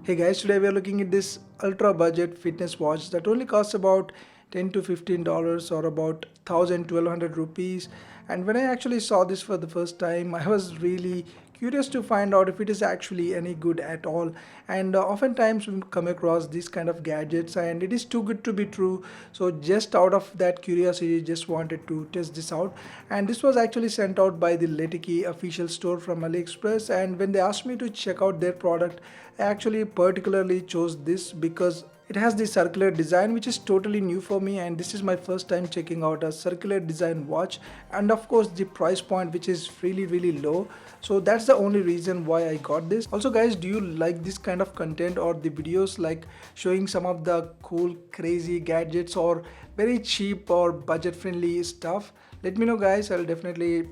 Hey guys, today we are looking at this ultra budget fitness watch that only costs about 10 to $15 or about 1,000 to 1,200 rupees. And when I actually saw this for the first time, I was really curious to find out if it is actually any good at all. And oftentimes we come across these kind of gadgets and it is too good to be true. So just out of that curiosity, just wanted to test this out. And this was actually sent out by the Letike official store from Aliexpress. And when they asked me to check out their product, I actually particularly chose this because it has the circular design, which is totally new for me, and this is my first time checking out a circular design watch. And of course the price point, which is really low, so that's the only reason why I got this. Also guys, do you like this kind of content or the videos like showing some of the cool crazy gadgets or very cheap or budget friendly stuff? Let me know guys, I'll definitely,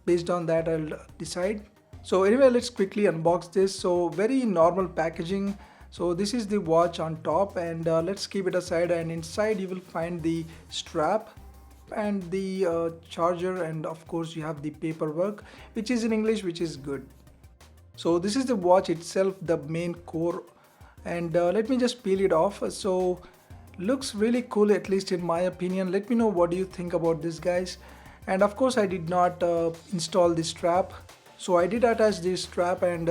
based on that, I'll decide. So anyway, let's quickly unbox this. So very normal packaging. So this is the watch on top, and let's keep it aside, and inside you will find the strap and the charger, and of course you have the paperwork which is in English, which is good. So this is the watch itself, the main core, and let me just peel it off. So looks really cool, at least in my opinion. Let me know what do you think about this guys. And of course I did not install the strap, so I did attach this strap, and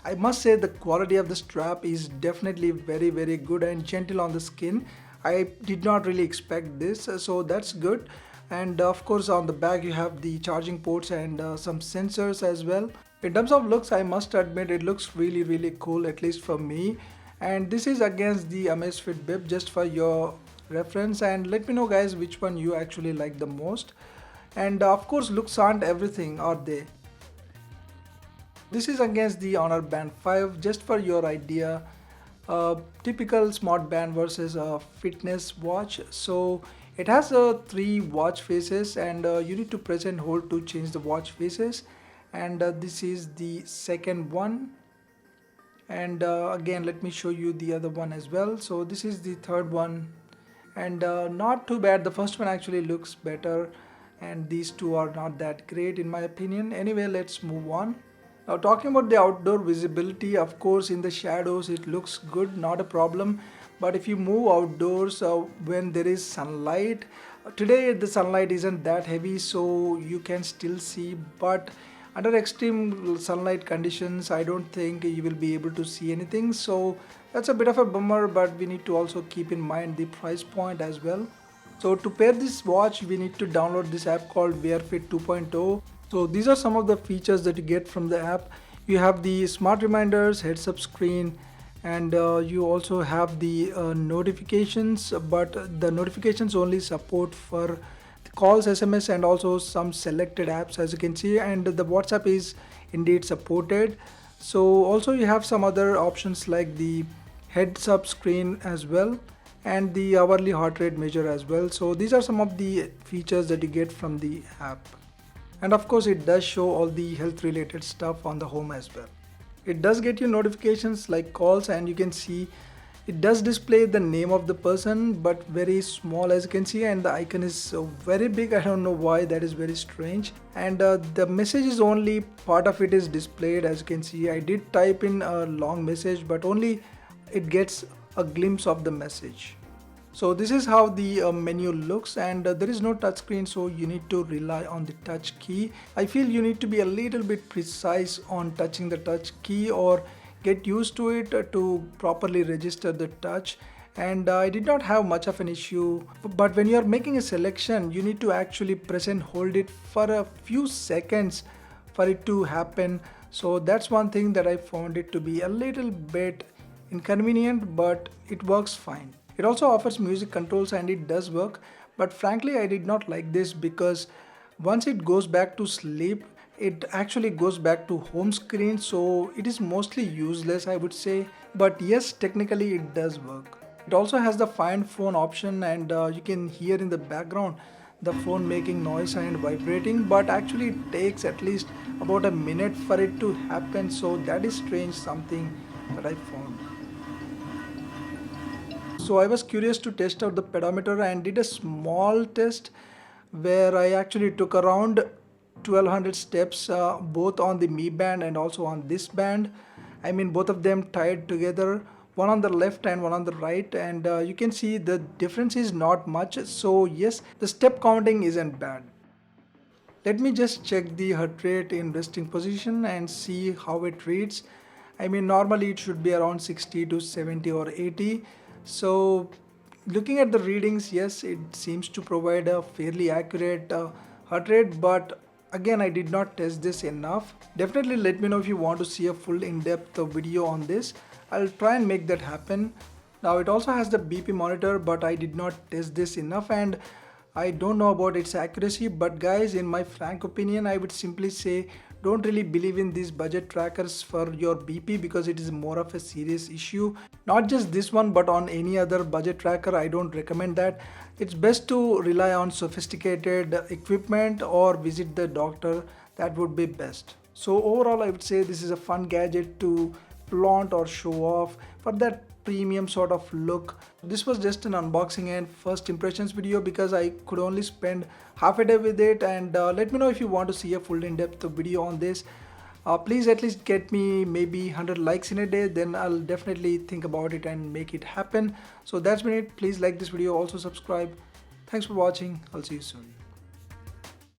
I must say the quality of the strap is definitely very good and gentle on the skin. I did not really expect this, so that's good. And of course on the back you have the charging ports and some sensors as well. In terms of looks, I must admit it looks really cool, at least for me. And this is against the Amazfit bib, just for your reference, and let me know guys which one you actually like the most. And of course looks aren't everything, are they? This is against the Honor Band 5, just for your idea. Typical smart band versus a fitness watch. So it has three watch faces, and you need to press and hold to change the watch faces. And this is the second one. And again, let me show you the other one as well. So this is the third one, and not too bad. The first one actually looks better, and these two are not that great in my opinion. Anyway, let's move on. Now talking about the outdoor visibility, of course in the shadows it looks good, not a problem. But if you move outdoors when there is sunlight, today the sunlight isn't that heavy, so you can still see. But under extreme sunlight conditions, I don't think you will be able to see anything. So that's a bit of a bummer, but we need to also keep in mind the price point as well. So to pair this watch, we need to download this app called WearFit 2.0. So these are some of the features that you get from the app. You have the smart reminders, heads up screen, and you also have the notifications, but the notifications only support for calls, SMS, and also some selected apps, as you can see. And the WhatsApp is indeed supported. So also you have some other options like the heads up screen as well, and the hourly heart rate measure as well. So these are some of the features that you get from the app. And of course it does show all the health related stuff on the home as well. It does get you notifications like calls, and you can see it does display the name of the person, but very small, as you can see, and the icon is very big. I don't know why, that is very strange. And the message is only part of it is displayed, as you can see. I did type in a long message, but only it gets a glimpse of the message. So this is how the menu looks, and there is no touchscreen, so you need to rely on the touch key. I feel you need to be a little bit precise on touching the touch key, or get used to it to properly register the touch. And I did not have much of an issue, but when you are making a selection, you need to actually press and hold it for a few seconds for it to happen. So that's one thing that I found it to be a little bit inconvenient, but it works fine. It also offers music controls, and it does work, but frankly I did not like this because once it goes back to sleep, it actually goes back to home screen, so it is mostly useless, I would say. But yes, technically it does work. It also has the find phone option, and you can hear in the background the phone making noise and vibrating, but actually it takes at least about a minute for it to happen, so that is strange, something that I found. So I was curious to test out the pedometer and did a small test where I actually took around 1200 steps both on the Mi band and also on this band. I mean both of them tied together, one on the left and one on the right, and you can see the difference is not much. So yes, the step counting isn't bad. Let me just check the heart rate in resting position and see how it reads. I mean normally it should be around 60 to 70 or 80. So looking at the readings, yes, it seems to provide a fairly accurate heart rate, but again I did not test this enough. Definitely let me know if you want to see a full in-depth video on this. I'll try and make that happen. Now it also has the BP monitor, but I did not test this enough and I don't know about its accuracy. But guys, in my frank opinion, I would simply say don't really believe in these budget trackers for your BP because it is more of a serious issue. Not just this one, but on any other budget tracker, I don't recommend that. It's best to rely on sophisticated equipment or visit the doctor. That would be best. So overall, I would say this is a fun gadget to flaunt or show off for that premium sort of look. This was just an unboxing and first impressions video because I could only spend half a day with it, and let me know if you want to see a full in-depth video on this. Please at least get me maybe 100 likes in a day, then I'll definitely think about it and make it happen. So that's been it. Please like this video, also subscribe. Thanks for watching. I'll see you soon.